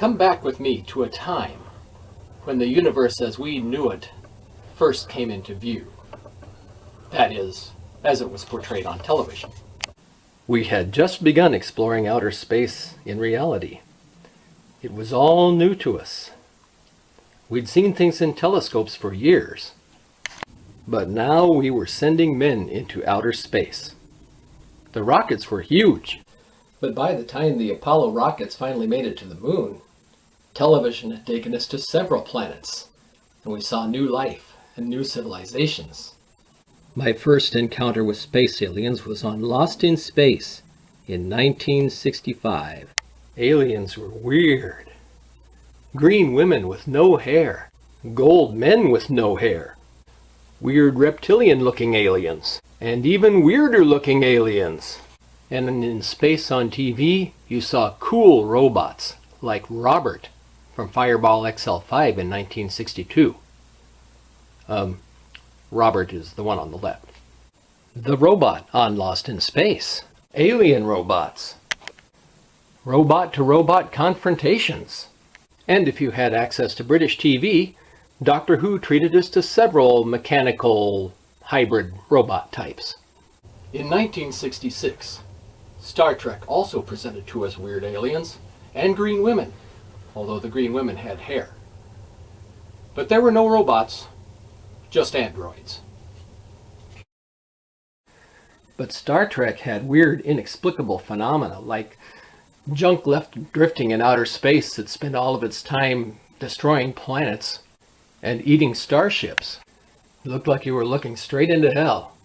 Come back with me to a time when the universe as we knew it first came into view. That is, as it was portrayed on television. We had just begun exploring outer space in reality. It was all new to us. We'd seen things in telescopes for years, but now we were sending men into outer space. The rockets were huge, but by the time the Apollo rockets finally made it to the moon, television had taken us to several planets, and we saw new life and new civilizations. My first encounter with space aliens was on Lost in Space in 1965. Aliens were weird. Green women with no hair, gold men with no hair, weird reptilian-looking aliens, and even weirder-looking aliens. And in space on TV, you saw cool robots like Robert from Fireball XL5 in 1962. Robert is the one on the left. The robot on Lost in Space. Alien robots. Robot-to-robot confrontations. And if you had access to British TV, Doctor Who treated us to several mechanical hybrid robot types. In 1966, Star Trek also presented to us weird aliens and green women, although the green women had hair. But there were no robots, just androids. But Star Trek had weird, inexplicable phenomena like junk left drifting in outer space that spent all of its time destroying planets and eating starships. It looked like you were looking straight into hell.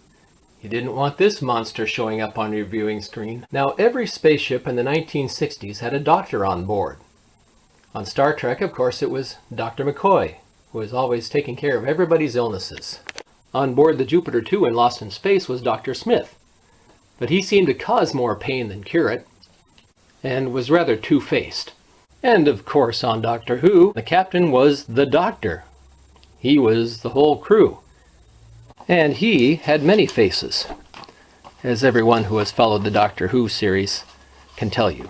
You didn't want this monster showing up on your viewing screen. Now, every spaceship in the 1960s had a doctor on board. On Star Trek, of course, it was Dr. McCoy, who was always taking care of everybody's illnesses. On board the Jupiter 2 in Lost in Space was Dr. Smith, but he seemed to cause more pain than cure it, and was rather two-faced. And of course on Doctor Who, the captain was the Doctor. He was the whole crew. And he had many faces, as everyone who has followed the Doctor Who series can tell you.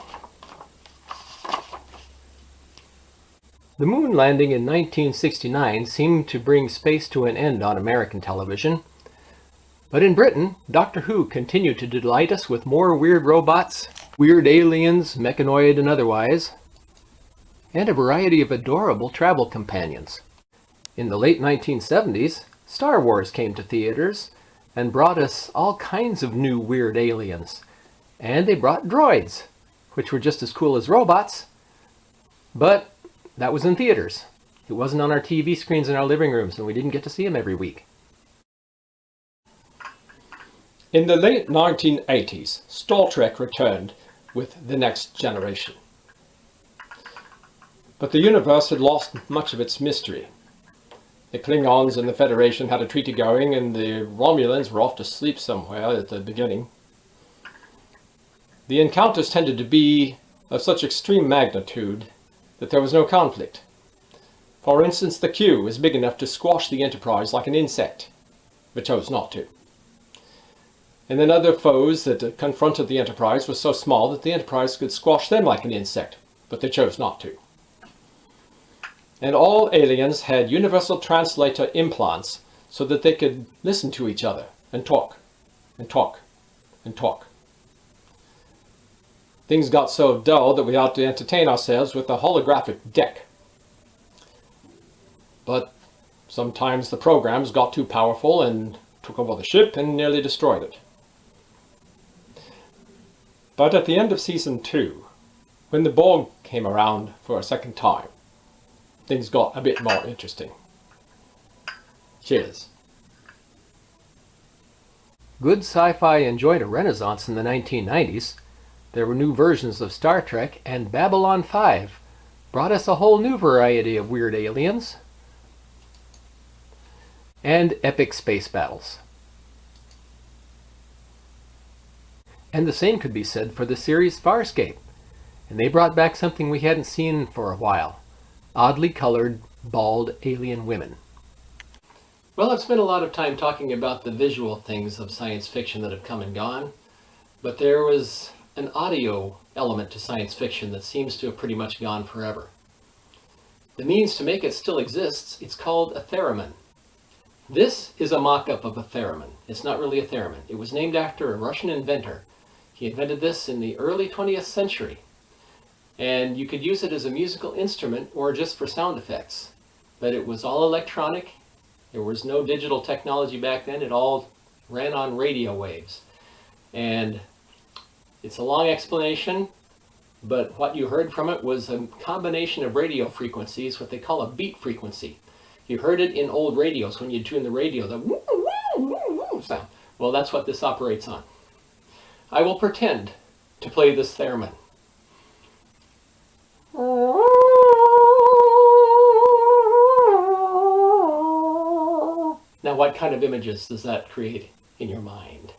The moon landing in 1969 seemed to bring space to an end on American television. But in Britain, Doctor Who continued to delight us with more weird robots, weird aliens, mechanoid and otherwise, and a variety of adorable travel companions. In the late 1970s, Star Wars came to theaters and brought us all kinds of new weird aliens. And they brought droids, which were just as cool as robots, but that was in theaters. It wasn't on our TV screens in our living rooms, and we didn't get to see them every week. In the late 1980s, Star Trek returned with The Next Generation. But the universe had lost much of its mystery. The Klingons and the Federation had a treaty going, and the Romulans were off to sleep somewhere at the beginning. The encounters tended to be of such extreme magnitude that there was no conflict. For instance, the Q was big enough to squash the Enterprise like an insect, but chose not to. And then other foes that confronted the Enterprise were so small that the Enterprise could squash them like an insect, but they chose not to. And all aliens had universal translator implants so that they could listen to each other and talk, and talk, and talk. Things got so dull that we had to entertain ourselves with a holographic deck. But sometimes the programs got too powerful and took over the ship and nearly destroyed it. But at the end of season 2, when the Borg came around for a second time, things got a bit more interesting. Cheers. Good sci-fi enjoyed a renaissance in the 1990s. There were new versions of Star Trek, and Babylon 5 brought us a whole new variety of weird aliens and epic space battles. And the same could be said for the series Farscape, and they brought back something we hadn't seen for a while: oddly colored, bald alien women. Well, I've spent a lot of time talking about the visual things of science fiction that have come and gone, but there was an audio element to science fiction that seems to have pretty much gone forever. The means to make it still exists. It's called a theremin. This is a mock-up of a theremin. It's not really a theremin. It was named after a Russian inventor. He invented this in the early 20th century. And you could use it as a musical instrument or just for sound effects. But it was all electronic. There was no digital technology back then. It all ran on radio waves. And it's a long explanation, but what you heard from it was a combination of radio frequencies, what they call a beat frequency. You heard it in old radios when you tune the radio, the woo, woo, woo, woo sound. Well, that's what this operates on. I will pretend to play this theremin. Now, what kind of images does that create in your mind?